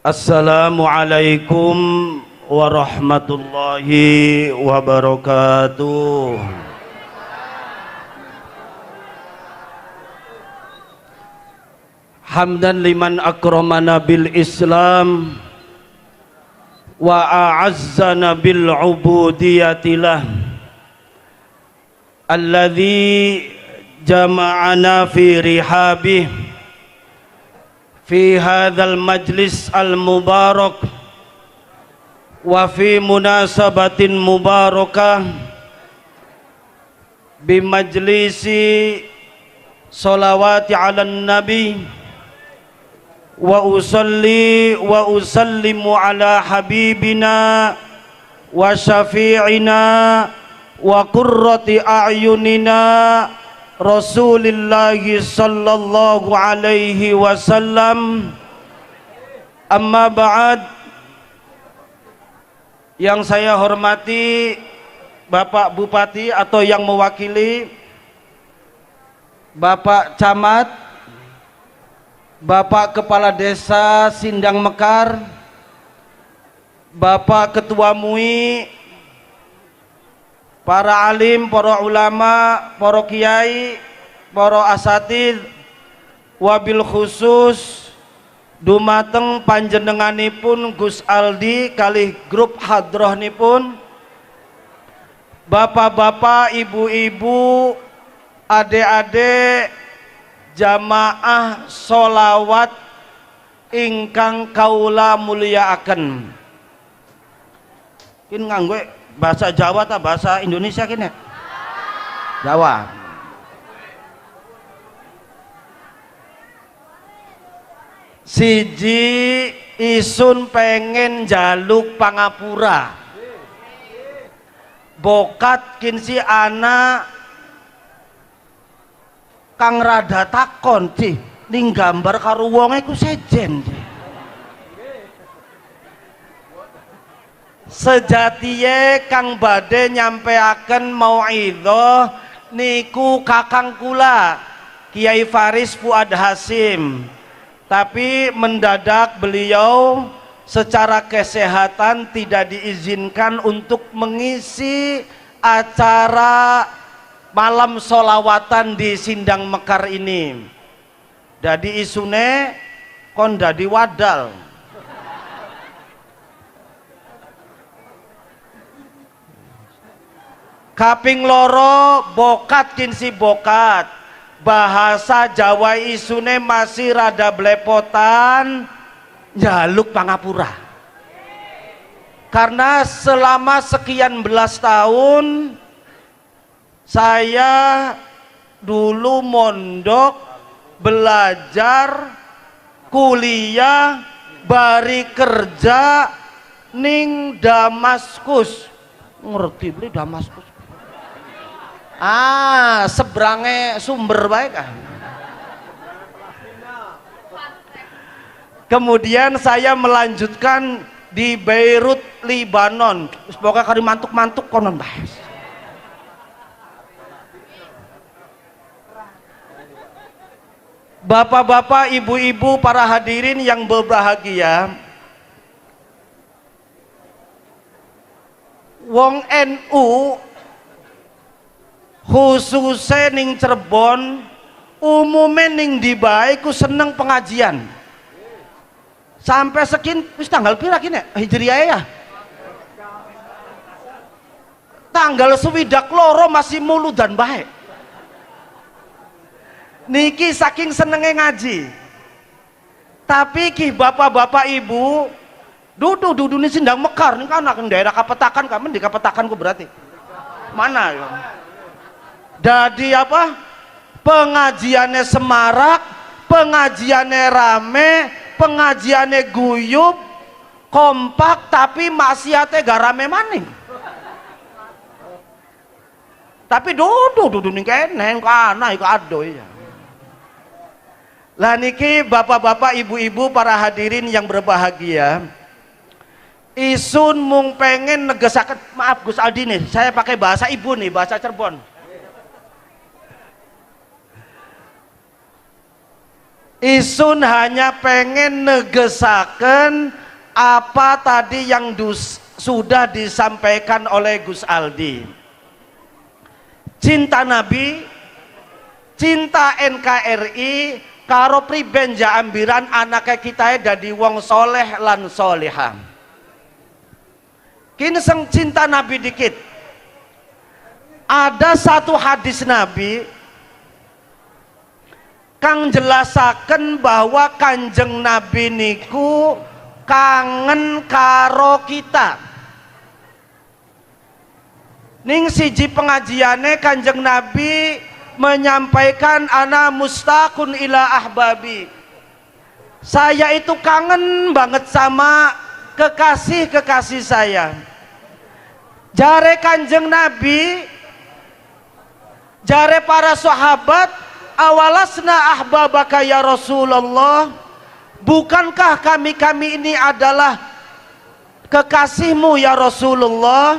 Assalamualaikum warahmatullahi wabarakatuh. Hamdan liman akramana bil Islam wa a'azzana bil ubudiyatillah alladzi jama'ana fi rihabih fi hadzal majlis al mubarak wa fi munasabatin mubarakah bi majlisi sholawati ala nabi wa usalli wa usallimu ala habibina wa syafi'ina wa qurrati a'yunina Rasulillahi sallallahu alaihi wasallam. Amma ba'd. Yang saya hormati Bapak Bupati atau yang mewakili Bapak Camat, Bapak Kepala Desa Sindang Mekar, Bapak Ketua MUI, para alim, para ulama, para kiai, para asatid, wabil khusus dumateng panjenenganipun Gus Aldi kalih grup hadrohnipun, bapak-bapak, ibu-ibu, adik-adik jamaah sholawat ingkang kaula mulyaaken. Kin nganggo bahasa Jawa atau bahasa Indonesia kini? Jawa. Siji isun pengen jaluk pangapura. Bokat kinsi anak kang rada takon sih ning gambar karo wonge ku sejen. Sejatiye kang badhe nyampeaken mauidhah niku kakang kula Kiai Faris Fuad Hasim, tapi mendadak beliau secara kesehatan tidak diizinkan untuk mengisi acara malam sholawatan di Sindang Mekar ini. Dadi isune kon dadi wadal. Kaping loro bokat kinsi bokat, bahasa Jawa isune masih rada belepotan, jaluk pangapura. Karena selama sekian belas tahun saya dulu mondok, belajar, kuliah, bari kerja ning Damaskus. Ngerti beli Damaskus? Seberange Sumber baik ah. Kemudian saya melanjutkan di Beirut, Lebanon. Pokoknya kali mantuk-mantuk konon bahas. Bapak-bapak, ibu-ibu, para hadirin yang berbahagia, wong NU khususnya ning Cirebon, umumnya ning dibae ku seneng pengajian. Sampai sekin wis tanggal pira kini Hijriah ya? Tanggal 22 masih muludan bae. Niki saking senenge ngaji. Tapi ki bapak-bapak ibu dudu nih Sindang Mekar nih kan daerah Kapetakan, kamen di Kapetakan ku berarti. Mana ya? Jadi apa? Pengajiannya semarak, pengajiannya rame, pengajiannya guyub, kompak, tapi maksiatnya gak rame maning. Tapi dudu ning kene kana iku ado ya. Lah niki bapak-bapak, ibu-ibu, para hadirin yang berbahagia, isun mung pengen negesaken, maaf Gus Aldi nih, saya pakai bahasa ibu nih, bahasa Cirebon. Isun hanya pengen negesaken apa tadi yang sudah disampaikan oleh Gus Aldi. Cinta Nabi, cinta NKRI, karo priben jaambiran anaknya kita dadi wong soleh lan solehah. Kini seng cinta Nabi dikit. Ada satu hadis Nabi kang jelasaken bahwa Kanjeng Nabi niku kangen karo kita. Ning siji pengajiane Kanjeng Nabi menyampaikan ana mustaqun ila ahbabi. Saya itu kangen banget sama kekasih-kekasih saya. Jare Kanjeng Nabi, jare para sahabat, awalasna ahbabaka ya Rasulullah, bukankah kami ini adalah kekasihmu ya Rasulullah?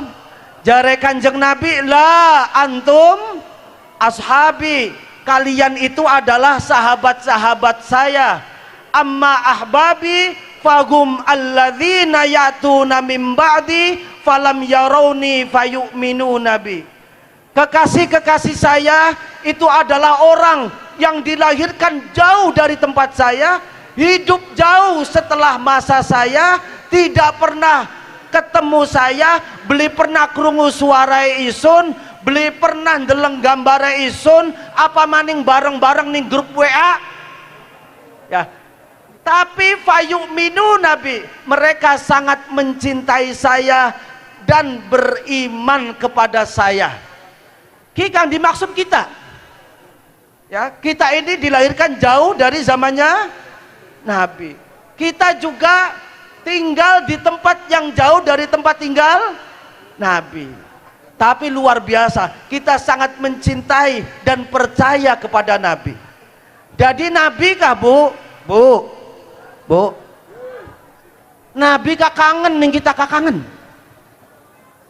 Jare Kanjeng Nabi, la antum ashabi, kalian itu adalah sahabat-sahabat saya. Amma ahbabi fagum alladzina yatuna min ba'di falam yarawni fayu'minu nabi. Kekasih-kekasih saya itu adalah orang yang dilahirkan jauh dari tempat saya, hidup jauh setelah masa saya, tidak pernah ketemu saya, beli pernah krungu suara isun, beli pernah ndeleng gambar isun, apa maning bareng-bareng ning grup WA ya. Tapi fayu'minu nabi, mereka sangat mencintai saya dan beriman kepada saya. Kikang dimaksud kita ya, kita ini dilahirkan jauh dari zamannya Nabi, kita juga tinggal di tempat yang jauh dari tempat tinggal Nabi. Tapi luar biasa, kita sangat mencintai dan percaya kepada Nabi. Jadi Nabi kah Bu? Nabi kah kangen nih, kita kah kangen?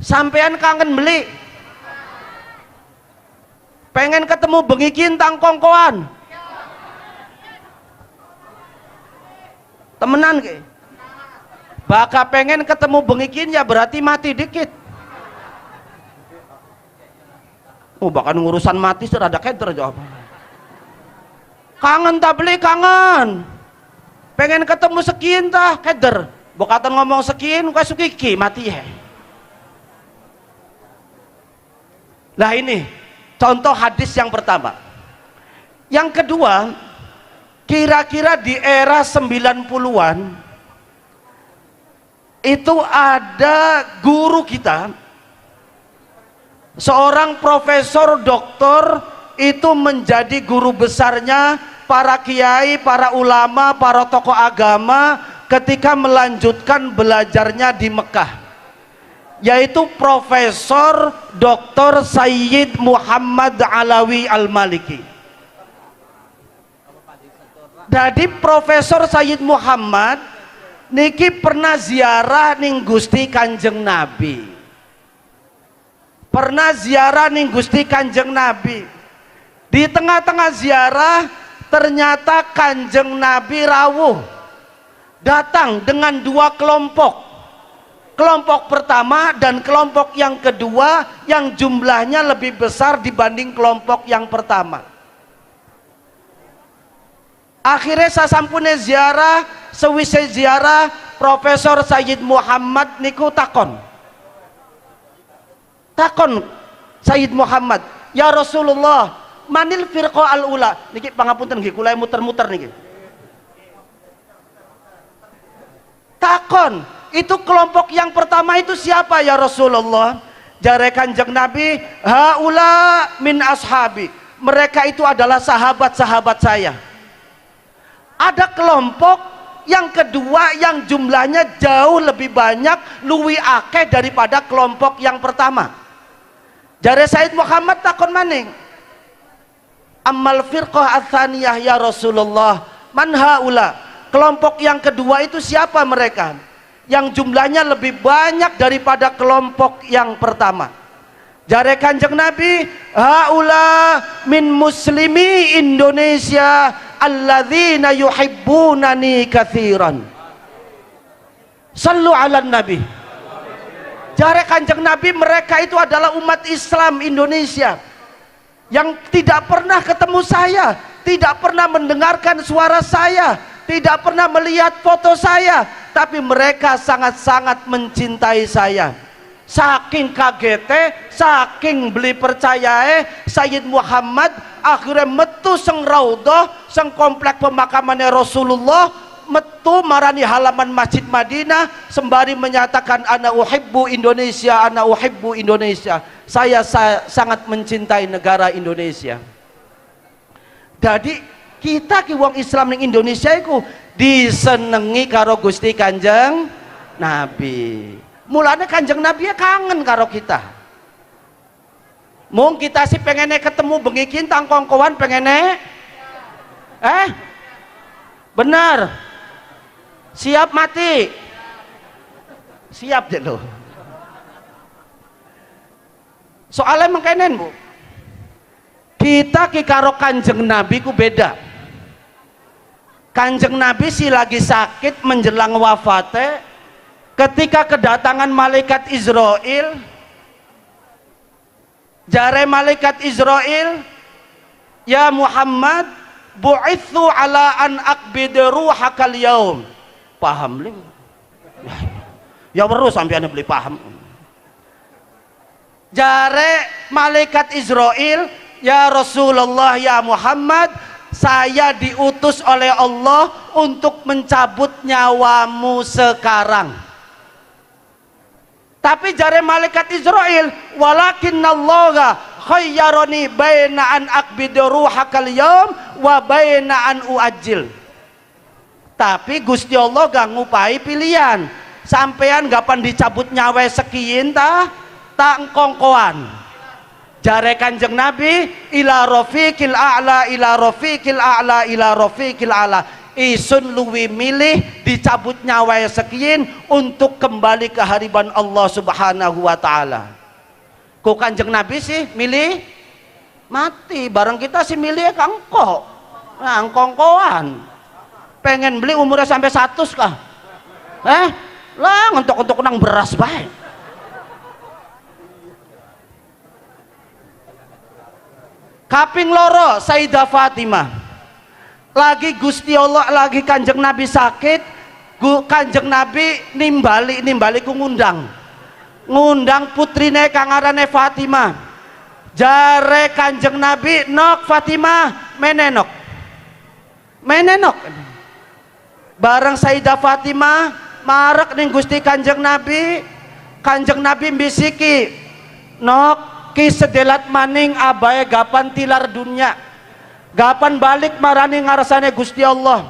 Sampean kangen beli? Pengen ketemu bengi kintang kongkoan? Temenan ke? Baka pengen ketemu bengikin ya berarti mati dikit. Oh bahkan ngurusan mati serada keder jawab. Kangen tak beli kangen. Pengen ketemu sekian tah keder. Bokatan ngomong sekian kau sukiki mati ya. Lah ini contoh hadis yang pertama. Yang kedua, kira-kira di era 90-an itu ada guru kita, seorang profesor doktor, itu menjadi guru besarnya para kiai, para ulama, para tokoh agama ketika melanjutkan belajarnya di Mekah, yaitu Profesor Dr. Sayyid Muhammad Alawi Al-Maliki. Jadi Profesor Sayyid Muhammad niki pernah ziarah ning Gusti Kanjeng Nabi, pernah ziarah ning Gusti Kanjeng Nabi. Di tengah-tengah ziarah ternyata Kanjeng Nabi rawuh datang dengan dua kelompok, kelompok pertama dan kelompok yang kedua yang jumlahnya lebih besar dibanding kelompok yang pertama. Akhirnya sasampune ziarah, sewise ziarah, Profesor Sayyid Muhammad niku takon Sayyid Muhammad, ya Rasulullah, manil firqa al-ula niki pangapunten nggih kula muter-muter niki. Takon, itu kelompok yang pertama itu siapa ya Rasulullah? Jare Kanjeng Nabi, haula min ashabi, mereka itu adalah sahabat-sahabat saya. Ada kelompok yang kedua yang jumlahnya jauh lebih banyak, luwi akeh daripada kelompok yang pertama. Jare Said Muhammad takon maning, ammal firqah ats-tsaniyah ya Rasulullah, man haula, kelompok yang kedua itu siapa mereka yang jumlahnya lebih banyak daripada kelompok yang pertama? Jare Kanjeng Nabi, haula min muslimi Indonesia alladzina yuhibbunani katsiran. Sallu ala nabi. Jare Kanjeng Nabi, mereka itu adalah umat Islam Indonesia yang tidak pernah ketemu saya, tidak pernah mendengarkan suara saya, tidak pernah melihat foto saya, tapi mereka sangat-sangat mencintai saya. Saking kagetnya, saking beli percayae Sayyid Muhammad akhirnya metu seng raudhah, seng komplek pemakamannya Rasulullah, metu marani halaman Masjid Madinah sembari menyatakan ana uhibbu Indonesia, ana uhibbu Indonesia. Saya sangat mencintai negara Indonesia. Jadi kita ki wong Islam ning Indonesia iku disenengi karo Gusti Kanjeng Nabi. Mulane Kanjeng Nabi ya kangen karo kita. Mung kita sih pengennya ketemu bengi kintang kongkowan pengennya benar. Siap mati. Siap deh lo. Soalnya mengkenen bu, kita ki karo Kanjeng Nabi ku beda. Kanjeng Nabi si lagi sakit menjelang wafatnya, ketika kedatangan malaikat Israel, jare malaikat Israel, ya Muhammad, bu'ithu ala an aqbid ruhakal yaum. Paham ling? Ya baru sampai anda beli paham. Jare malaikat Israel, ya Rasulullah, ya Muhammad, saya diutus oleh Allah untuk mencabut nyawamu sekarang. Tapi jare malaikat Israel, walakinnallaha khayyarani baina an aqbid ruhakal yaum wa baina an uajil. Tapi Gusti Allah gak ngupai pilihan. Sampean gapan dicabut nyawa sekian tak engkongkoan. Jare Kanjeng Nabi, ila rafiqil a'la, ila rafiqil a'la, ila rafiqil a'la. Isun luwi milih dicabut nyawa sekian untuk kembali ke hariban Allah Subhanahu wa taala. Kok Kanjeng Nabi sih milih mati, bareng kita sih milih kangko. Nah, engkongkoan. Pengen beli umurnya sampai 100 kah? Lah untuk nang beras baik. Kaping loro Sayyidah Fatimah. Lagi Gusti Allah, lagi Kanjeng Nabi sakit, Kanjeng Nabi nimbali ku ngundang putrine kang arane Fatimah. Jare Kanjeng Nabi, nok Fatimah menenok. Bareng Sayyidah Fatimah marek ning Gusti Kanjeng Nabi. Kanjeng Nabi bisiki, nok ki sedelat maning abae gapan tilar dunya, gapan balik marani ngarsane Gusti Allah.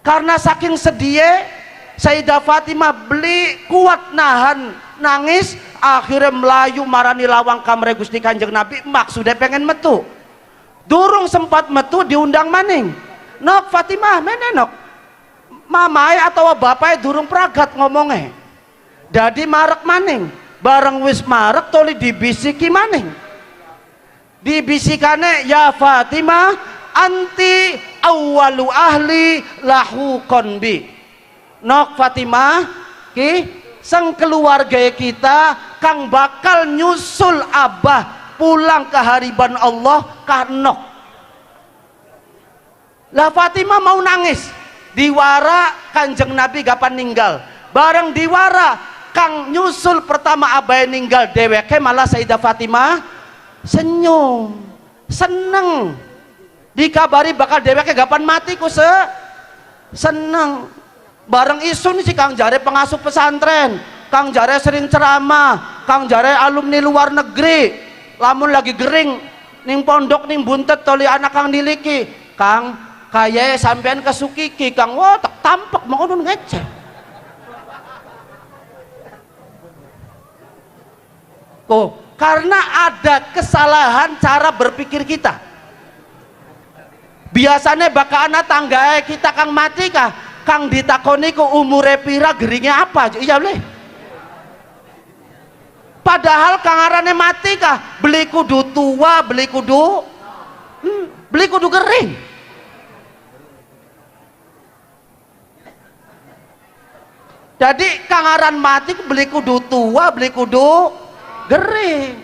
Karena saking sedih Sayyidah Fatimah beli kuat nahan nangis, akhirnya melayu marani lawang kamre Gusti Kanjeng Nabi, maksudnya pengen metu. Durung sempat metu diundang maning, nok Fatimah menenok. Mamai atau bapai durung pragat ngomongnya. Jadi marek maning, bareng wis marek toli dibisiki maning. Dibisikane, ya Fatimah, anti awwalu ahli lahu konbi. Nok Fatimah, ki sang keluarga kita kang bakal nyusul abah pulang ke hariban Allah kanok. Lah Fatimah mau nangis. Diwara Kanjeng Nabi gapan ninggal, bareng diwara kang nyusul pertama abai ninggal deweke, malah Sayyidah Fatimah senyum seneng, dikabari bakal deweke gapan mati ku seneng. Bareng isun si kang jare pengasuh pesantren, kang jare sering ceramah, kang jare alumni luar negeri, lamun lagi gering ning pondok ning buntet toli anak kang diliki, kang kaya sampean kesukiki kang, wah tak tampak mau nun ngecek. Karena ada kesalahan cara berpikir kita. Biasanya baka anak tangga kita kang mati kah, kang ditakoni ku umure pira geringnya apa, iya boleh. Padahal kang arane mati kah, beli kudu tua, beli kudu gering. Jadi kangaran mati beli kudu tua, beli kudu gering.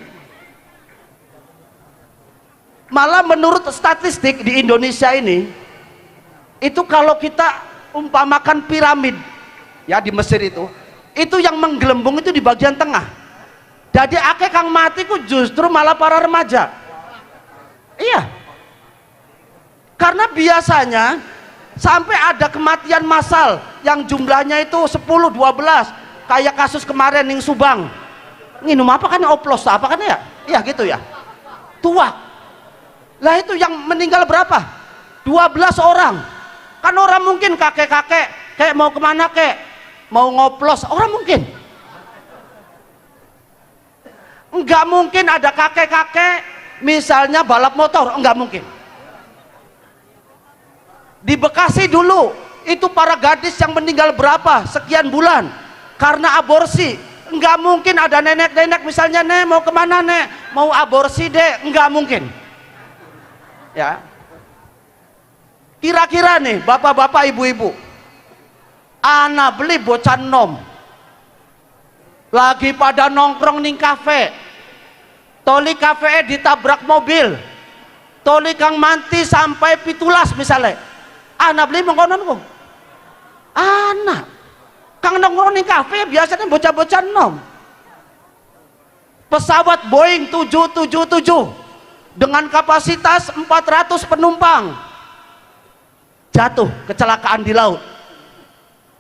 Malah menurut statistik di Indonesia ini, itu kalau kita umpamakan piramid ya di Mesir itu yang menggelembung itu di bagian tengah. Jadi akeh kang mati ku justru malah para remaja. Iya. Karena biasanya sampai ada kematian massal yang jumlahnya itu 10, 12, kayak kasus kemarin ning Subang. Nginum apa kan oplos apa kan ya? Iya gitu ya. Tua. Lah itu yang meninggal berapa? 12 orang. Kan orang mungkin kakek-kakek kayak mau kemana kek? Mau ngoplos, orang mungkin. Enggak mungkin ada kakek-kakek misalnya balap motor, enggak mungkin. Di Bekasi dulu itu para gadis yang meninggal berapa sekian bulan karena aborsi. Enggak mungkin ada nenek-nenek misalnya, nek mau kemana nek, mau aborsi dek, enggak mungkin ya. Kira-kira nih bapak-bapak ibu-ibu, anak beli bocah nom lagi pada nongkrong ning kafe, toli kafe ditabrak mobil, toli kang manti sampai pitulas misalnya, anak beli mengkonon kok anak kang nongkrong ning kafe biasanya bocah-bocah nom. Pesawat Boeing 777 dengan kapasitas 400 penumpang jatuh kecelakaan di laut,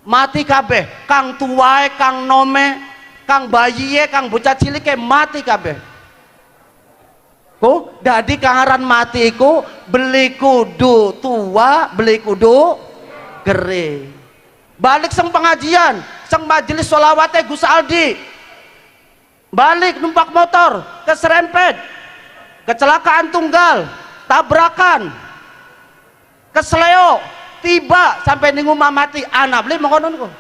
mati kabeh, kang tuae, kang nome, kang bayiye, kang bocah cilike mati kabeh. Ku dadi kangaran mati iku beli kudu tua, beli kudu gere. Balik sang pengajian, sang majelis sholawate Gus Aldi, balik numpak motor keserempet, kecelakaan tunggal, tabrakan, kesleo, tiba sampai ning omah mati, anak beli mengkonon kok.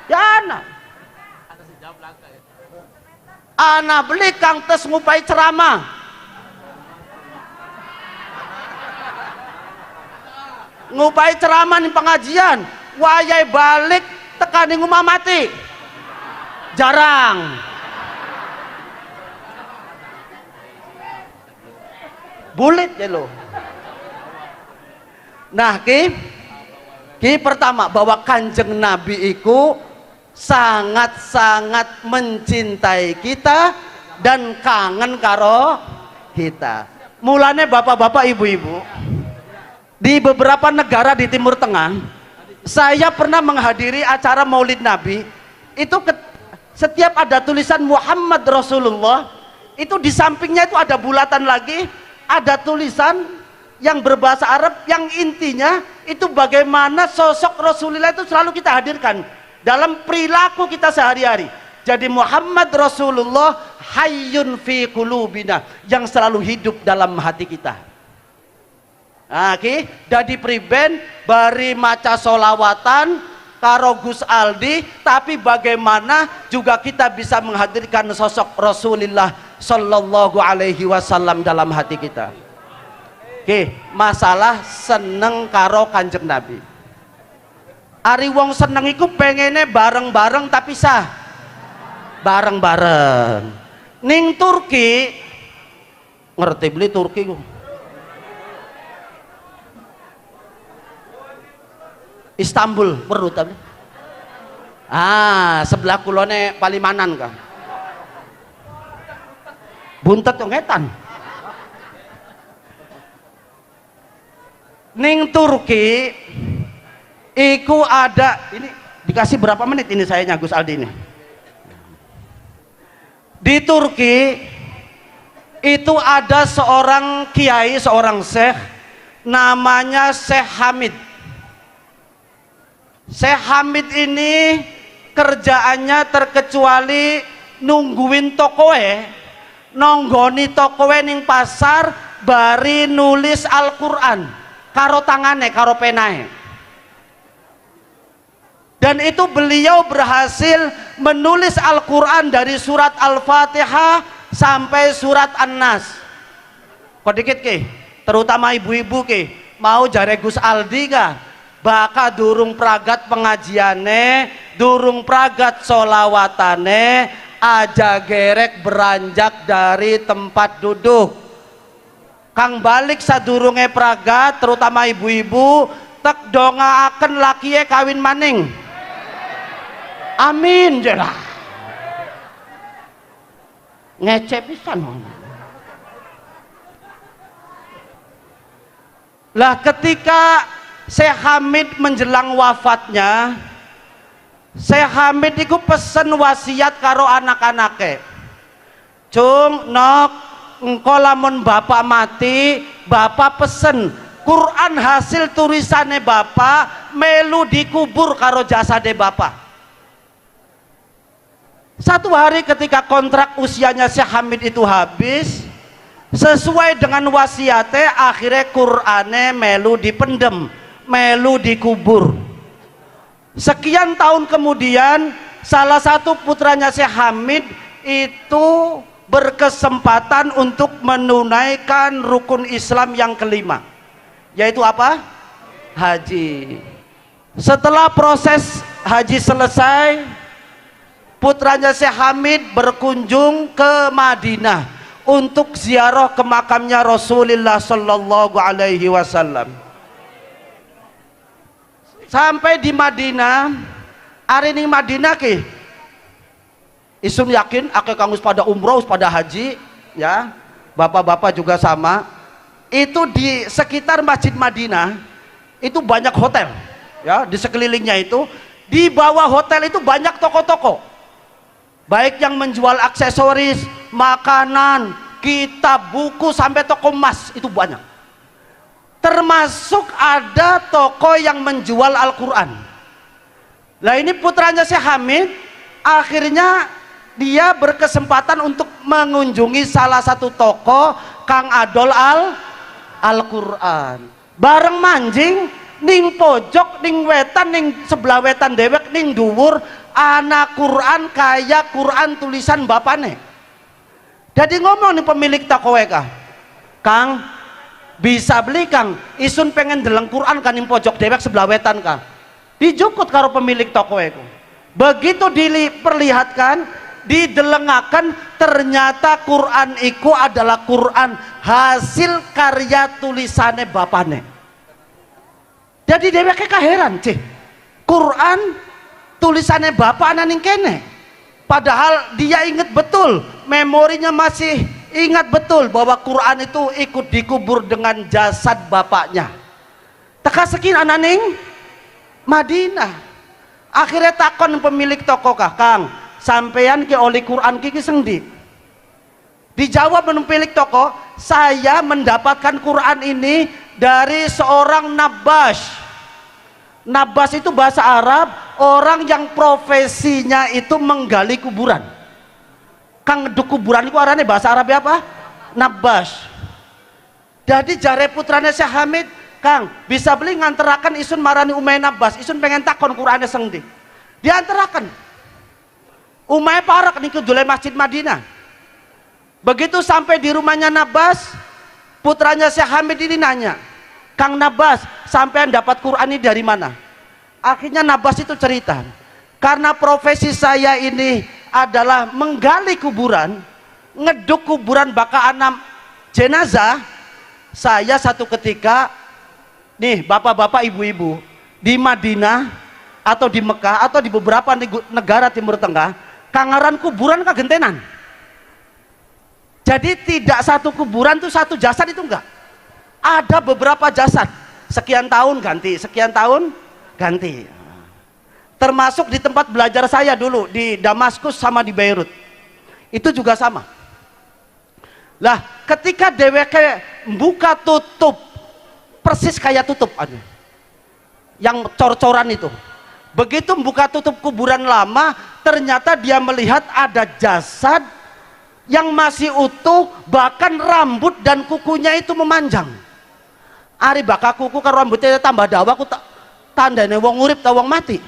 Ya anak. Anak beli kang tes ngupai ceramah. Ngupai ceramah ning pengajian, wayai balik tekan ning omah mati. Jarang. Bulit ya lo. Nah ki pertama bahwa Kanjeng Nabi iku sangat-sangat mencintai kita dan kangen karo kita. Mulane bapak-bapak ibu-ibu, di beberapa negara di Timur Tengah saya pernah menghadiri acara Maulid Nabi. Itu setiap ada tulisan Muhammad Rasulullah, itu di sampingnya itu ada bulatan lagi, ada tulisan yang berbahasa Arab yang intinya itu bagaimana sosok Rasulullah itu selalu kita hadirkan dalam perilaku kita sehari-hari. Jadi Muhammad Rasulullah hayyun fi qulubina, yang selalu hidup dalam hati kita. Oke, jadi priben bari maca solawatan karo Gus Aldi, tapi bagaimana juga kita bisa menghadirkan sosok Rasulullah Sallallahu Alaihi Wasallam dalam hati kita. Oke, masalah seneng karo Kanjeng Nabi. Ari wong seneng iku pengennya bareng-bareng tapi sah bareng-bareng. Ning Turki, ngerti beli Turki ku? Istanbul perlu tapi. Sebelah kulone Palimanan kah? Buntet yang ngetan. Ning Turki iku ada, ini dikasih berapa menit ini sayanya Gus Aldi ini. Di Turki itu ada seorang kiai, seorang syekh namanya Syekh Hamid. Syekh Hamid ini kerjaannya terkecuali nungguin tokoe, nonggoni tokoe ning pasar bari nulis Al-Quran karo tangane, karo penae. Dan itu beliau berhasil menulis Al-Quran dari surat Al-Fatihah sampai surat An-Nas. Kok dikit ke, terutama ibu-ibu ke, mau jare Gus Aldi kah? baka durung pragat pengajiane, durung pragat solawatane, aja gerek beranjak dari tempat duduk. Kang balik sadurunge pragat, terutama ibu-ibu, tek dongaaken lakie kawin maning. Amin jelah. Ngecep pisan. Lah ketika Syekh Hamid menjelang wafatnya, Syekh Hamid itu pesen wasiat karo anak-anake. Cung, nok, engko lamun bapak mati, bapak pesen Quran hasil tulisannya bapak melu dikubur karo jasade bapak. Satu hari ketika kontrak usianya Syekh Hamid itu habis, sesuai dengan wasiatnya, akhirnya Qur'ane melu dipendem, melu dikubur. Sekian tahun kemudian, salah satu putranya Syekh Hamid itu berkesempatan untuk menunaikan rukun Islam yang kelima, yaitu apa? Haji. Setelah proses haji selesai, putranya Syekh Hamid berkunjung ke Madinah untuk ziarah ke makamnya Rasulullah Sallallahu Alaihi Wasallam. Sampai di Madinah, hari ini Madinah ki, isun yakin akeh kangus pada umroh, pada haji, ya, bapak-bapak juga sama. Itu di sekitar Masjid Madinah itu banyak hotel, ya, di sekelilingnya itu, di bawah hotel itu banyak toko-toko, baik yang menjual aksesoris, makanan, kitab, buku, sampai toko emas itu banyak. Termasuk ada toko yang menjual Al-Quran. Lah ini putranya Syekh Hamid, akhirnya dia berkesempatan untuk mengunjungi salah satu toko kang adol Al-Quran. Bareng manjing ning pojok, ning wetan, ning sebelah wetan dewek, ning dhuwur anak Quran kaya Quran tulisan bapane. Jadi ngomong nih pemilik toko weka, Kang, bisa beli Kang, isun pengen deleng Quran kan ning pojok dewek sebelah wetan Kang. Dijukut karo pemilik toko weka. Begitu diperlihatkan, didelengakan, ternyata Quran iku adalah Quran hasil karya tulisannya bapane. Jadi deweknya kaheran cih, Quran tulisannya bapak ning kene. Padahal dia ingat betul, memorinya masih ingat betul bahwa Quran itu ikut dikubur dengan jasad bapaknya. Teka sekin ananing Madinah. Akhirnya takon pemilik toko kah, Kang, sampeyan ke oli Quran kiki sendi? Dijawab pemilik toko, saya mendapatkan Quran ini dari seorang Nabash. Nabas itu bahasa Arab, orang yang profesinya itu menggali kuburan. Kang ngeduk kuburan itu arane bahasa Arab apa? Nabas. Jadi jare putranya Syekh Hamid, Kang, bisa beli nganterakan isun marani umay Nabas, isun pengen takon Qur'ane sengdi. Dianterakan. Umay parak nih ke dulai Masjid Madinah. Begitu sampai di rumahnya Nabas, putranya Syekh Hamid ini nanya, Kang Nabas, sampean dapat Quran ini dari mana? Akhirnya Nabas itu cerita, karena profesi saya ini adalah menggali kuburan, ngeduk kuburan baka anam jenazah. Saya satu ketika, nih bapak-bapak ibu-ibu, di Madinah atau di Mekah atau di beberapa negara Timur Tengah, kangaran kuburan kagentenan. Jadi tidak satu kuburan tuh satu jasad itu enggak. Ada beberapa jasad, sekian tahun ganti, sekian tahun ganti. Termasuk di tempat belajar saya dulu di Damaskus sama di Beirut, itu juga sama. Lah ketika DWK buka tutup, persis kayak tutup aja, yang cor-coran itu. Begitu buka tutup kuburan lama, ternyata dia melihat ada jasad yang masih utuh, bahkan rambut dan kukunya itu memanjang. Ari baka kuku karo rambutnya tambah dawa, aku tandane wong urip ta wong mati.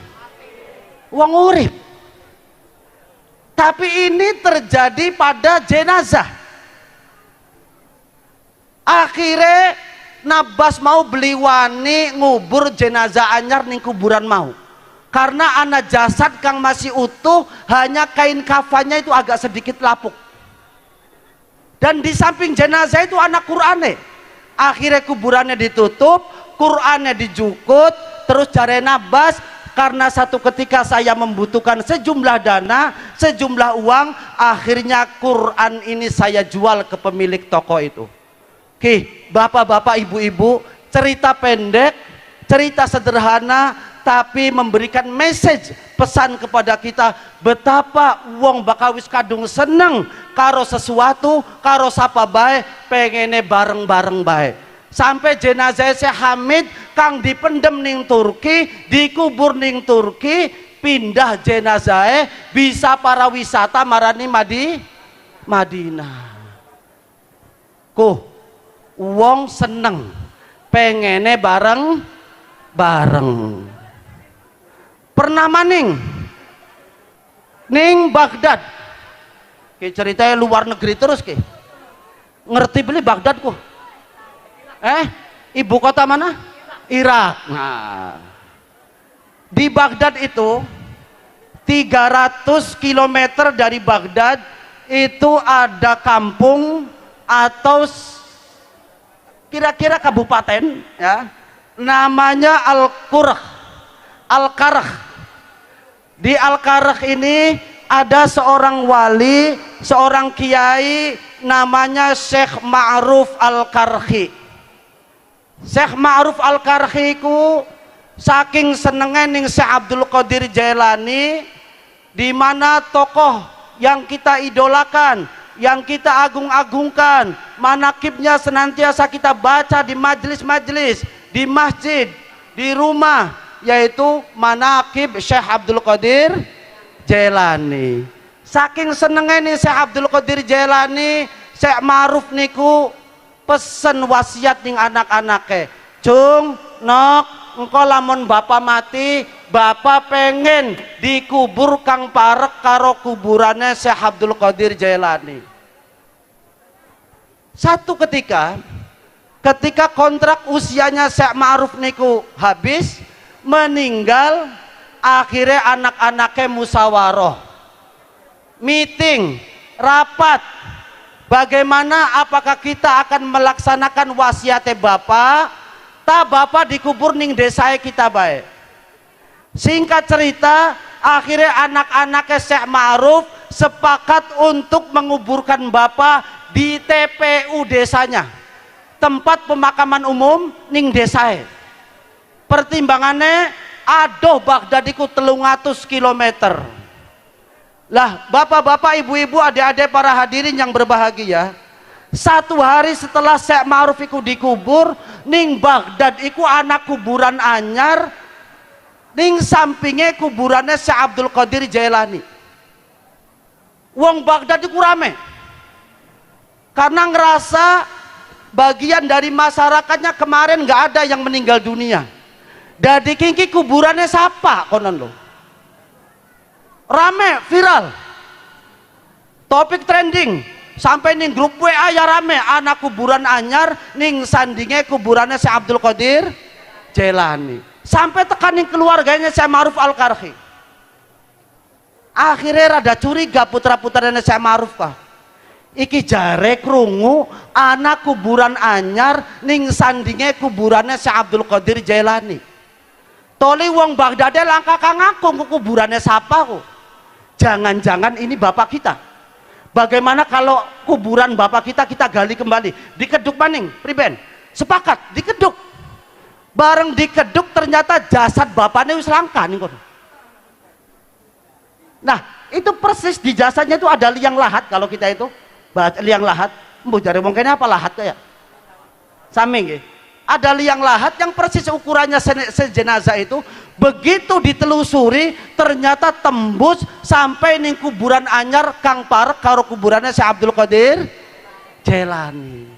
Wong urip. Tapi ini terjadi pada jenazah. Akhirnya nabas mau beli wani ngubur jenazah anyar ning kuburan mau, karena anak jasad kang masih utuh hanya kain kafannya itu agak sedikit lapuk, dan di samping jenazah itu anak Qur'ane. Akhirnya kuburannya ditutup, Qur'annya dijukut, terus jare nabas, karena satu ketika saya membutuhkan sejumlah dana, sejumlah uang, akhirnya Quran ini saya jual ke pemilik toko itu. Oke, bapak-bapak, ibu-ibu, cerita pendek, cerita sederhana, tapi memberikan message, pesan kepada kita betapa wong bakawis kadung seneng karo sesuatu, karo sapa bae, pengene bareng-bareng bae. Sampai jenazah Syekh Hamid kang dipendem ning Turki, dikubur ning Turki, pindah jenazah bisa para wisata marani Madinah. Wong seneng pengene bareng-bareng. Pernah maning ning Baghdad, ceritanya luar negeri terus ngerti beli Baghdad ibu kota mana? Irak. Nah, di Baghdad itu 300 km dari Baghdad itu ada kampung atau kira-kira kabupaten ya, namanya Al-Qarah. Di Al-Qarah ini ada seorang wali, seorang kiai namanya Syekh Ma'ruf Al-Qarhi. Syekh Ma'ruf Al-Qarhi ku saking senengnya ning Syekh Abdul Qadir Jailani, di mana tokoh yang kita idolakan, yang kita agung-agungkan, manakibnya senantiasa kita baca di majelis-majelis, di masjid, di rumah, yaitu manakib Syekh Abdul Qadir Jailani. Saking senengnya nih Syekh Abdul Qadir Jailani, Syekh Ma'ruf niku pesen wasiat ning anak-anake, cung nok engko lamun bapak mati, bapak pengen dikubur kang parek karo kuburannya Syekh Abdul Qadir Jailani. Satu ketika kontrak usianya Syekh Ma'ruf niku habis, meninggal, akhirnya anak-anaknya musyawarah, meeting, rapat, bagaimana apakah kita akan melaksanakan wasiatnya bapak, bapak dikubur ning desa kita baik. Singkat cerita, akhirnya anak-anaknya Syekh Ma'ruf sepakat untuk menguburkan bapak di TPU desanya, tempat pemakaman umum ning desa. Pertimbangannya aduh Baghdad iku 300 km. Lah bapak-bapak, ibu-ibu, adik-adik, para hadirin yang berbahagia, satu hari setelah Syekh Ma'ruf iku dikubur ning Baghdad iku anak kuburan anyar, ning sampingnya kuburannya Syekh Abdul Qadir Jailani. Wong Baghdad iku rame karena ngerasa bagian dari masyarakatnya kemarin nggak ada yang meninggal dunia. Dadi kiki kuburannya siapa konon lo? Rame, viral, topik trending, sampai ning grup WA ya rame, anak kuburan anyar ning sandingnya kuburannya Syekh Abdul Qadir Jailani, sampai tekan ning keluarganya Syekh Ma'ruf Al-Qarhi. Akhirnya rada curiga putra-putranya Syekh Ma'ruf iki jare krungu anak kuburan anyar ning sandingnya kuburannya Syekh Abdul Qadir Jailani. Toli wong Baghdad langkah kang ngakung kuburannya siapa Jangan-jangan ini bapak kita. Bagaimana kalau kuburan bapak kita gali kembali, dikeduk maning, priben? Sepakat, dikeduk. Bareng dikeduk ternyata jasad bapaknya wis langka nih kono. Nah, itu persis di jasadnya itu ada liang lahat. Kalau kita itu liang lahat, mbuh jare wong kene apa lahat kayak? Sami nggih. Ada liang lahat yang persis ukurannya sejenazah itu, begitu ditelusuri ternyata tembus sampai ning kuburan anyar kang parek karo kuburannya Syekh Abdul Qadir Jailani.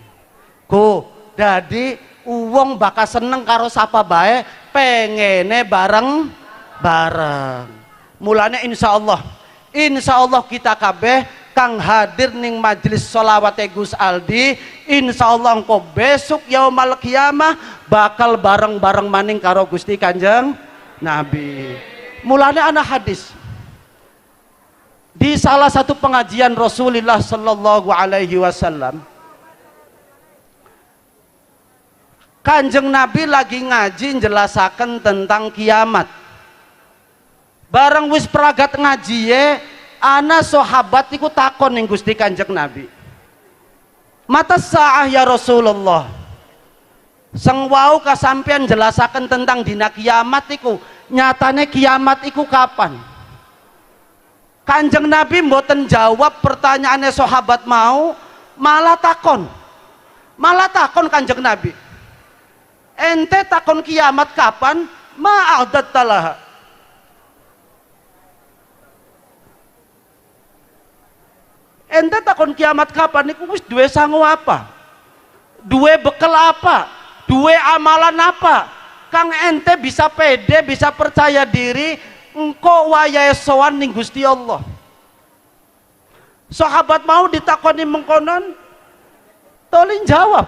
Dadi uwong bakal seneng karo sapa bae, pengene bareng-bareng. Mulanya insya Allah kita kabeh kang hadir ning majelis sholawat Gus Aldi, insyaallah engko besok yaumal kiamah bakal bareng-bareng maning karo Gusti Kanjeng Nabi. Mulane ana hadis di salah satu pengajian Rasulullah sallallahu alaihi wasallam, Kanjeng Nabi lagi ngaji njelasaken tentang kiamat. Bareng wis pragat ngaji ana sahabat iku takon ning Gusti Kanjeng Nabi, mata saah ya Rasulullah, sang wau kasampean jelasaken tentang dina kiamat iku, nyatane kiamat iku kapan? Kanjeng Nabi mboten jawab pertanyaannya sahabat mau, malah takon Kanjeng Nabi, ente takon kiamat kapan, ma'adat talaha, ente takon kiamat kapan niku wis duwe sangu apa, duwe bekal apa, duwe amalan apa kang ente bisa pede, bisa percaya diri engko wayahe sowan ning Gusti Allah. Sahabat mau ditakoni mengkonon tolong jawab.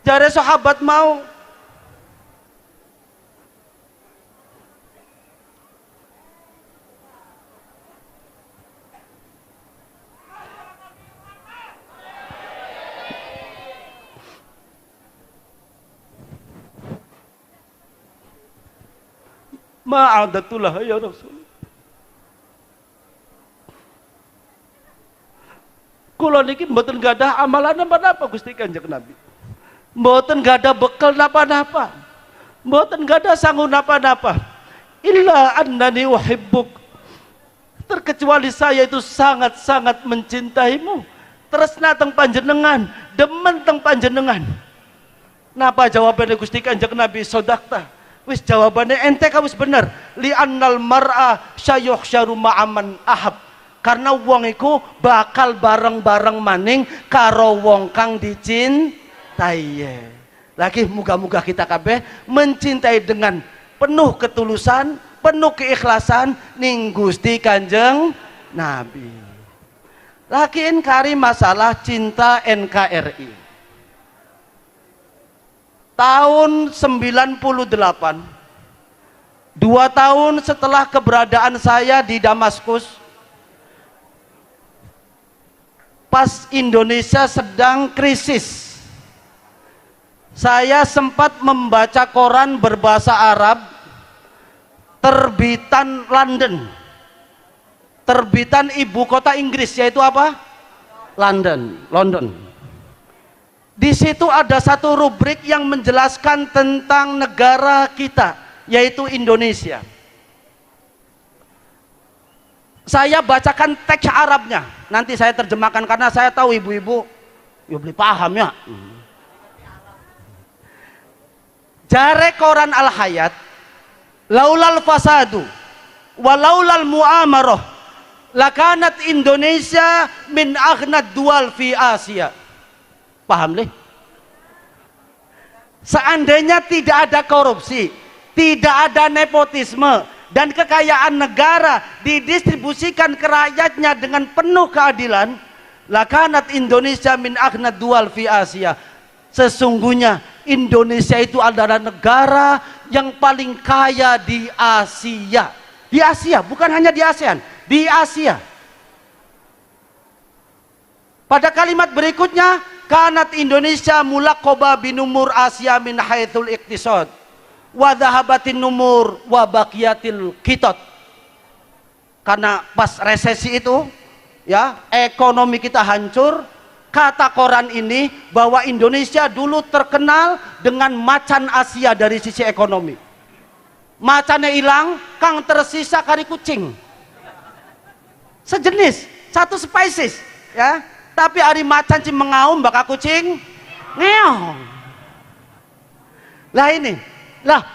Jare sahabat mau, ma'adatullah ya Rasul, kula niki mboten gadah amalan napa-napa Gusti Kanjeng Nabi, mboten gadah bekal napa-napa, mboten gadah sangu napa-napa, illa annani uhibbuk, terkecuali saya itu sangat-sangat mencintaimu, tresna teng panjenengan, demen teng panjenengan. Napa jawabannya Gusti Kanjeng Nabi? Sodakta, wis jawabannya ente wis bener, li annal mar'a syayuhsyaru ma'aman ahab, karena wong iku bakal bareng-bareng maning karo wong kang dicintai. Lagi muga-muga kita kabeh mencintai dengan penuh ketulusan, penuh keikhlasan ning Gusti Kanjeng Nabi. Lagi inkari masalah cinta NKRI. Tahun 98, 2 tahun setelah keberadaan saya di Damaskus, pas Indonesia sedang krisis, saya sempat membaca koran berbahasa Arab terbitan London, terbitan ibu kota Inggris, yaitu apa? London. Di situ ada satu rubrik yang menjelaskan tentang negara kita, yaitu Indonesia. Saya bacakan teks Arabnya, nanti saya terjemahkan karena saya tahu ibu-ibu ya beli paham ya. Jare koran Al Hayat, laulal fasadu walaulal mu'amaroh lakanat Indonesia min aghnad dual fi Asia. Paham leh? Seandainya tidak ada korupsi, tidak ada nepotisme, dan kekayaan negara didistribusikan ke rakyatnya dengan penuh keadilan, lakanat Indonesia min aghnad dual fi Asia. Sesungguhnya Indonesia itu adalah negara yang paling kaya di Asia. Di Asia, bukan hanya di ASEAN, di Asia. Pada kalimat berikutnya, kanat Indonesia mulaqaba binumur Asia min haitsul iqtisad wa dhahabatin numur wa baqiyatil qitat. Karena pas resesi itu ya, ekonomi kita hancur. Kata koran ini bahwa Indonesia dulu terkenal dengan macan Asia dari sisi ekonomi. Macannya hilang, kang tersisa kari kucing. Sejenis, satu spesies ya. Tapi hari macan mengaum baka kucing ngeong. Lah ini,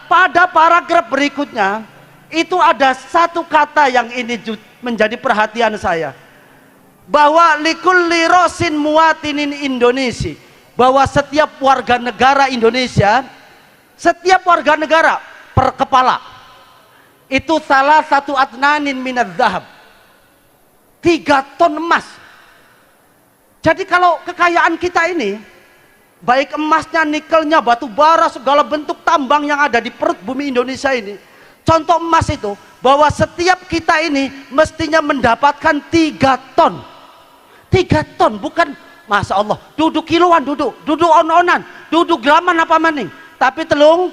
pada paragraf berikutnya itu ada satu kata yang ini menjadi perhatian saya, bahwa likulli rosin muwatinin Indonesia, bahwa setiap warga negara Indonesia, setiap warga negara per kepala itu salah satu adnanin minadz zahab, 3 ton emas. Jadi kalau kekayaan kita ini, baik emasnya, nikelnya, batu bara, segala bentuk tambang yang ada di perut bumi Indonesia ini, contoh emas itu, bahwa setiap kita ini mestinya mendapatkan 3 ton. 3 ton, bukan, Masya Allah, duduk kiloan, duduk on-onan, duduk graman apa maning, tapi telung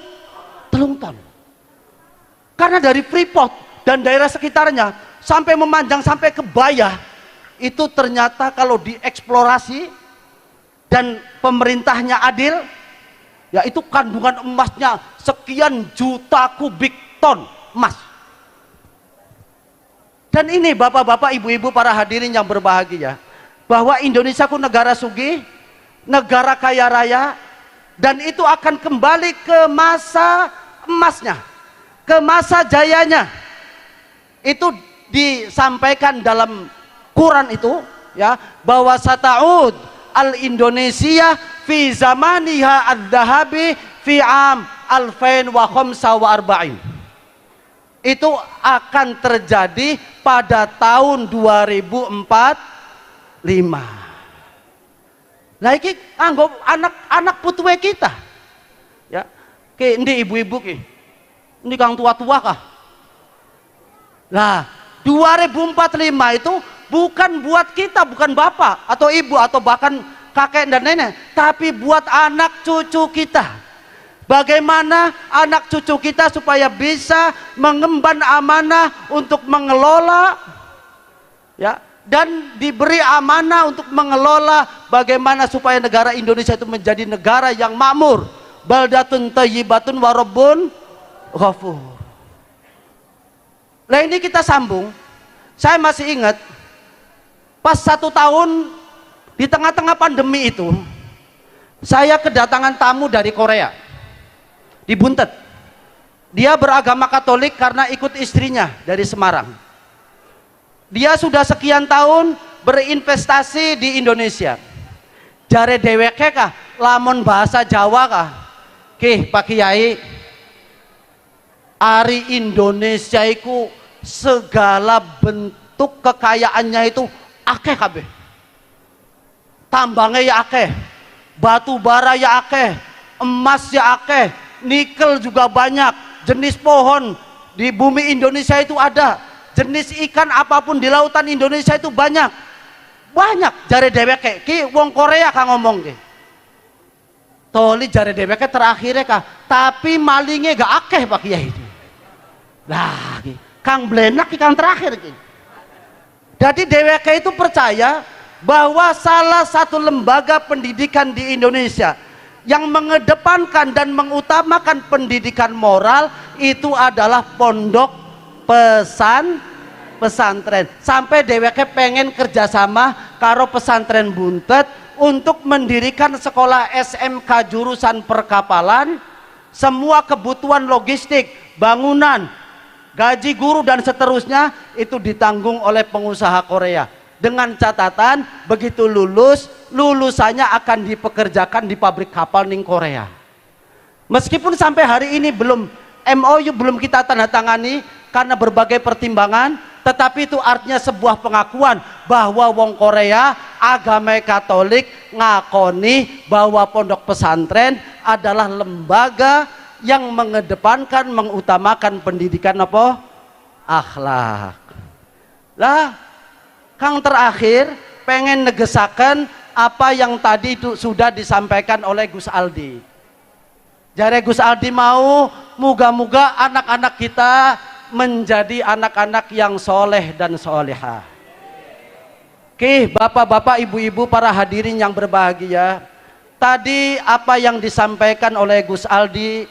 ton. Karena dari Freeport dan daerah sekitarnya, sampai memanjang sampai ke Bayah, itu ternyata kalau dieksplorasi dan pemerintahnya adil, ya itu kandungan emasnya sekian juta kubik ton emas. Dan ini bapak-bapak, ibu-ibu, para hadirin yang berbahagia, bahwa Indonesia ku negara sugih, negara kaya raya, dan itu akan kembali ke masa emasnya, ke masa jayanya. Itu disampaikan dalam Quran itu, ya, bahwa sata'ud al-Indonesia fi zamaniha ad-dahabi fi am alfain wa khamsa wa arba'in. Itu akan terjadi pada tahun 2045. Nah iki anggap anak putuwe kita, ya, ke ndi ibu-ibu ki, ini kang tua-tua kah? Nah 2045 itu bukan buat kita, bukan bapak atau ibu atau bahkan kakek dan nenek, tapi buat anak cucu kita. Bagaimana anak cucu kita supaya bisa mengemban amanah untuk mengelola, ya, dan diberi amanah untuk mengelola bagaimana supaya negara Indonesia itu menjadi negara yang makmur, baldatun thayyibatun wa rabbun ghafur. Nah ini kita sambung. Saya masih ingat pas 1 tahun di tengah-tengah pandemi itu, saya kedatangan tamu dari Korea di Buntet. Dia beragama Katolik karena ikut istrinya dari Semarang. Dia sudah sekian tahun berinvestasi di Indonesia. Jare dheweke kah lamun bahasa Jawa kah? Kih Pak Kiai, ari Indonesia iku segala bentuk kekayaannya itu akeh kabeh. Tambangnya ya akeh, batu bara ya akeh, emas ya akeh, nikel juga banyak, jenis pohon di bumi Indonesia itu ada, jenis ikan apapun di lautan Indonesia itu banyak jare dheweke ki wong Korea kang ngomong ki. Toli jare dheweke terakhirnya kah, tapi malingnya gak akeh Pak Kiai itu. Lah ki kang blenak ki kang terakhir ki. Jadi dheweke itu percaya bahwa salah satu lembaga pendidikan di Indonesia yang mengedepankan dan mengutamakan pendidikan moral itu adalah pondok pesantren. Sampai dheweke pengen kerjasama karo pesantren Buntet untuk mendirikan sekolah SMK jurusan perkapalan, semua kebutuhan logistik, bangunan, gaji guru dan seterusnya itu ditanggung oleh pengusaha Korea. Dengan catatan begitu lulusannya akan dipekerjakan di pabrik kapal ning Korea. Meskipun sampai hari ini belum MOU belum kita tanda tangani karena berbagai pertimbangan, tetapi itu artinya sebuah pengakuan bahwa wong Korea agama Katolik ngakoni bahwa pondok pesantren adalah lembaga yang mengedepankan, mengutamakan pendidikan apa? Akhlak. Lah Kang terakhir pengen negesaken apa yang tadi itu sudah disampaikan oleh Gus Aldi. Jare Gus Aldi mau muga-muga anak-anak kita menjadi anak-anak yang soleh dan solehah. Oke, bapak-bapak, ibu-ibu, para hadirin yang berbahagia, tadi apa yang disampaikan oleh Gus Aldi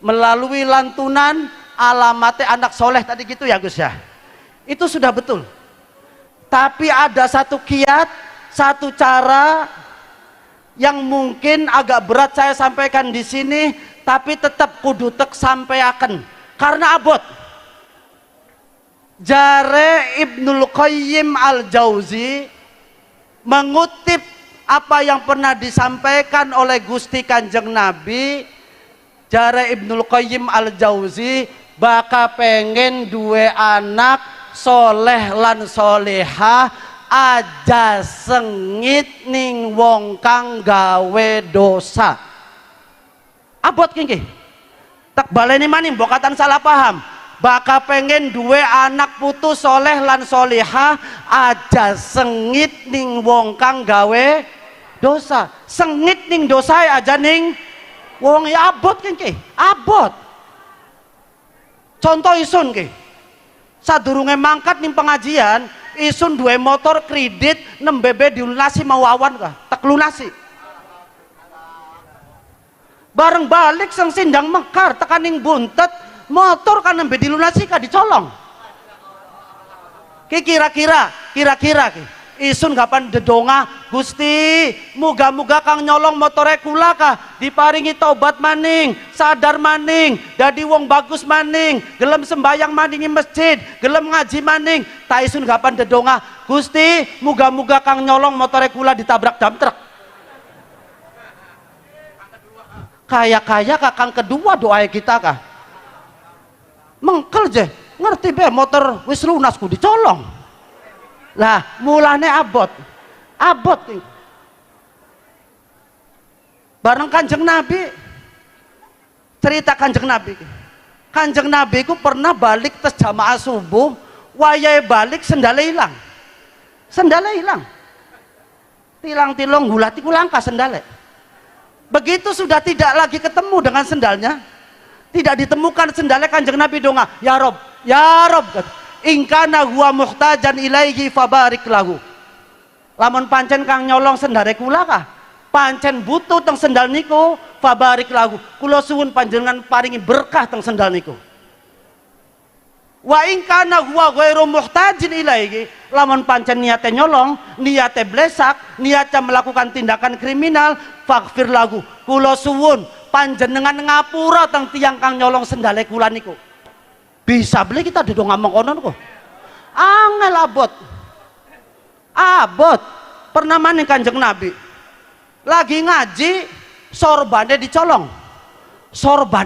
melalui lantunan alamatnya anak soleh tadi gitu ya Gus ya, itu sudah betul. Tapi ada satu kiat, satu cara yang mungkin agak berat saya sampaikan di sini, tapi tetap kudu tek sampaikan karena abot. Jare Ibnul Qayyim Al-Jauzi mengutip apa yang pernah disampaikan oleh Gusti Kanjeng Nabi. Jare Ibnul Qayyim Al-Jauzi baka pengen duwe anak soleh lan soleha aja sengit ning wong kang gawe dosa. Abot kengke tak baleni maning bokatan salah paham. Baka pengen duwe anak putu soleh lan soleha aja sengit ning wong kang gawe dosa. Sengit ning dosa aja ning wong ya abot kengke abot. Contoh isun ke sadurunge mangkat ning pengajian isun duwe motor kredit nembebe dilunasi mau awan kah tak lunasi bareng balik sang sindang mekar tekaning buntet motor kan nembe dilunasi kah dicolong kira-kira ke isun kapan dedonga Gusti muga-muga kang nyolong motore kula kah diparingi tobat maning sadar maning dadi wong bagus maning gelem sembayang maningi masjid gelem ngaji maning ta isun kapan dedonga Gusti muga-muga kang nyolong motore kula ditabrak dam truk kaya kakang kedua doa kita kah mengkel je ngerti be motor wis lunasku dicolong lah mulane abot bareng Kanjeng Nabi cerita Kanjeng Nabi ku pernah balik tes jamaah subuh wayahe balik sendale hilang tilang gulati ku langka sendale begitu sudah tidak lagi ketemu dengan sendalnya tidak ditemukan sendalnya Kanjeng Nabi donga ya Rob ingkana huwa muhtajan ilaihi fabarik lahu lamun pancen kang nyolong sendare kula kah pancen butuh teng sendal niku fabarik lahu kula suwun panjenengan paringi berkah teng sendal niku wa ingkana huwa ghairu muhtajin ilaihi lamun pancen niate nyolong niate blesak niate melakukan tindakan kriminal faghfir lahu kula suwun panjenengan ngapura teng tiang kang nyolong sendale kula niku bisa beli kita duduk ngomong konon kok angel abot pernah maning Kanjeng Nabi lagi ngaji sorbannya dicolong sorban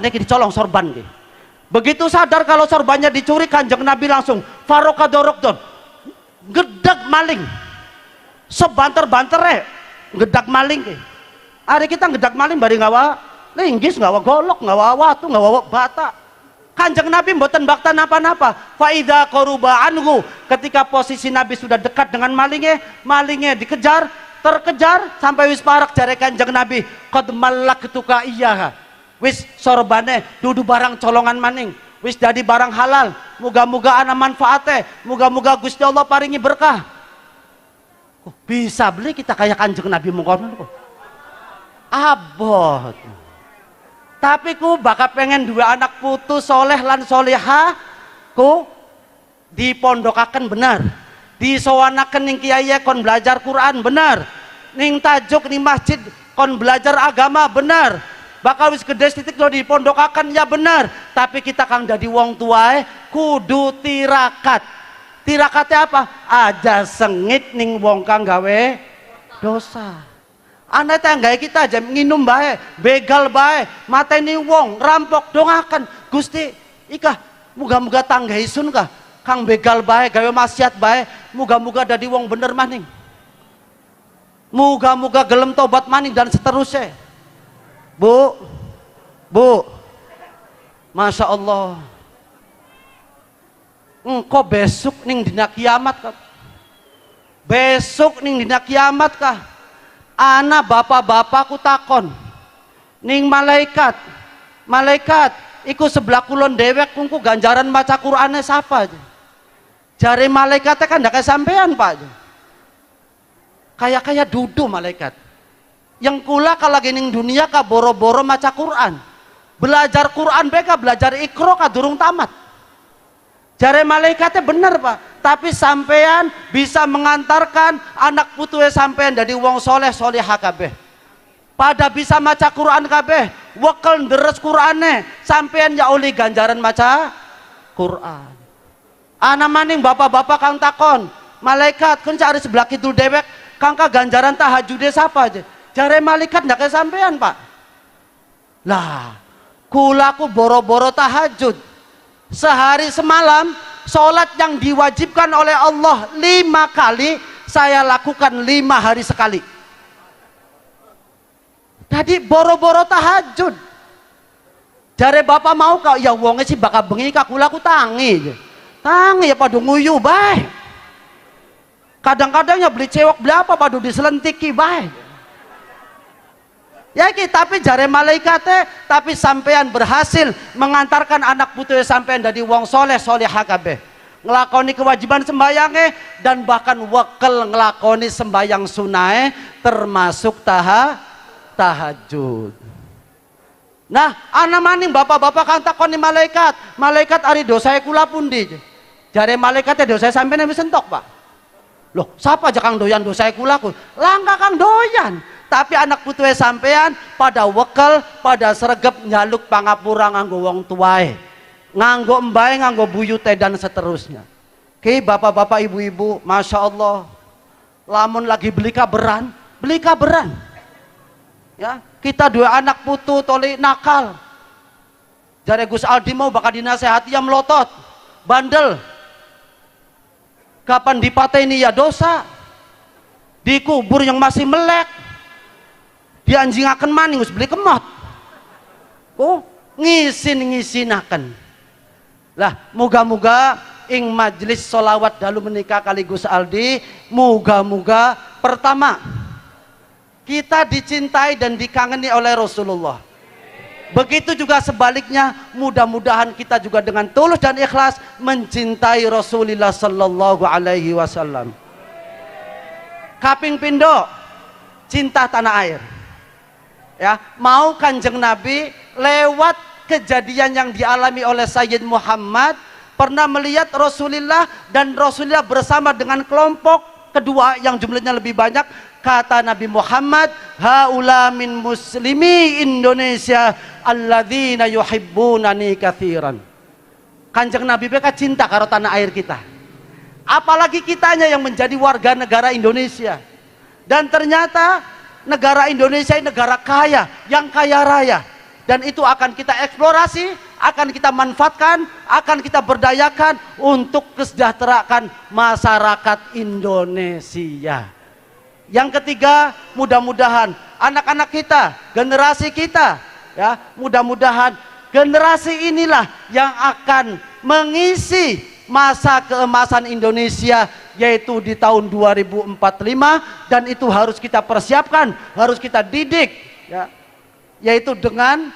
begitu sadar kalau sorbannya dicuri Kanjeng Nabi langsung farokadorokdon gedak maling sebanter-bantere gedak maling hari kita gedak maling bari ngawa linggis ngawa golok ngawa watu ngawa bata Kanjeng Nabi mboten bakta napa-napa faida koruba anhu ketika posisi Nabi sudah dekat dengan malingnya terkejar sampai wis parak jare Kanjeng Nabi qad malaktuka iyaha wis sorbane dudu barang colongan maning wis jadi barang halal muga-muga ana manfaate muga-muga Gusti Allah paringi berkah bisa beli kita kayak Kanjeng Nabi mengkonon kok abot tapi ku bakal pengen dua anak putu soleh lan soleha ku dipondokaken benar disowanaken ning kiai kon belajar Quran benar ning tajuk ning masjid kon belajar agama benar bakal wis gede titik lo dipondokaken ya benar tapi kita kang dadi wong tuae kudu tirakatnya apa aja sengit ning wong kang gawe dosa anak tangga kita aja nginum bae begal bae mateni wong rampok dongakan Gusti ikah muga-muga tangga isun kah kang begal bae gawe maksiat bae muga-muga dadi wong bener maning muga-muga gelem tobat maning dan seterusnya bu Masya Allah engkau besok ning dina kiamat kah ana bapak-bapakku takon ning malaikat iku sebelah kulon dewek kungku ganjaran maca Qur'ane sapa jare malaikatnya kan ndak sampean Pak kayak dudu malaikat yang kula kalagi ning dunia ka boro-boro maca Quran belajar Quran beka belajar ikro ka durung tamat jare malaikatnya bener Pak tapi sampean bisa mengantarkan anak putue sampean dari wong soleh solehah kabeh pada bisa maca Quran kabeh wekel deres Qurane sampean ya oleh ganjaran maca Quran ana maning bapak-bapak kang takon malaikat kan cari sebelah kidul dewek kang ka ganjaran tahajude sapa aja jare malaikat ndak sampean Pak lah kulaku boro-boro tahajud sehari semalam sholat yang diwajibkan oleh Allah 5 kali, saya lakukan 5 hari sekali. Jadi boro-boro tahajud. Jare bapak mau kau, ya wongnya sih bakal bengi kula aku tangi. Tangi ya padu nguyu baik. Kadang-kadangnya beli cewek beli apa padu diselentiki baik. Ya ki, tapi jare malaikatnya, tapi sampean berhasil mengantarkan anak putu sampean dari wong soleh solehah kabeh, ngelakoni kewajiban sembayangnya, dan bahkan wekel ngelakoni sembayang sunai termasuk tahajud. Nah, ana maning bapak-bapak kan takoni malaikat, malaikat ari dosa kula pundi? Jare malaikatnya dosa sampean wis entok, Pak. Loh, siapa aja kang doyan dosa kula ku? Langka kang doyan. Tapi anak putu sampean pada wekel, pada sregep nyaluk pangapura nganggo wong tuae, nganggo embae, nganggo buyute dan seterusnya. Oke, bapak-bapak, ibu-ibu, masya Allah, lamun lagi beli kaberan, ya, kita dua anak putu toli nakal. Jare Gus Aldi mau bakal dinasehati yang melotot, bandel. Kapan dipateni ya dosa, dikubur yang masih melek. Dianjingaken maning us beli kemot. Oh, ngisin-ngisinaken. Lah, moga-moga ing majelis solawat dalu menikah kali Gus Aldi, moga-moga pertama kita dicintai dan dikangeni oleh Rasulullah. Begitu juga sebaliknya, mudah-mudahan kita juga dengan tulus dan ikhlas mencintai Rasulullah sallallahu alaihi wasallam. Kaping pindo, cinta tanah air. Ya, mau Kanjeng Nabi lewat kejadian yang dialami oleh Sayyid Muhammad pernah melihat Rasulullah, dan Rasulullah bersama dengan kelompok kedua yang jumlahnya lebih banyak. Kata Nabi Muhammad, haula min muslimi Indonesia alladzina yuhibbunani katsiran. Kanjeng Nabi beka cinta karo tanah air kita, apalagi kitanya yang menjadi warga negara Indonesia. Dan ternyata negara Indonesia ini negara kaya, yang kaya raya, dan itu akan kita eksplorasi, akan kita manfaatkan, akan kita berdayakan untuk kesejahteraan masyarakat Indonesia. Yang ketiga, mudah-mudahan anak-anak kita, generasi kita, ya, mudah-mudahan generasi inilah yang akan mengisi masa keemasan Indonesia, yaitu di tahun 2045, dan itu harus kita persiapkan, harus kita didik, ya, yaitu dengan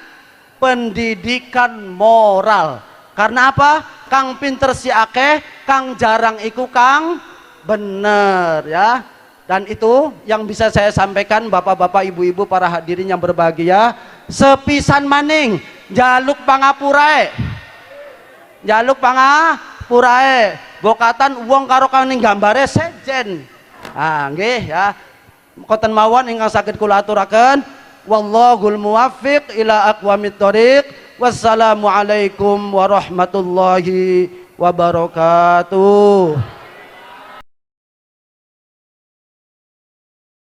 pendidikan moral. Karena apa? Kang pinter si akeh, kang jarang iku kang bener, ya. Dan itu yang bisa saya sampaikan, bapak-bapak, ibu-ibu, para hadirin yang berbahagia. Sepisan maning jaluk pangapurae, bokatan uang karo kaning gambare sejen. Ah, nggih ya. Koten mawon ingkang saged kula aturaken. Wallahul muwaffiq ila aqwamit thoriq. Wassalamualaikum warahmatullahi wabarakatuh.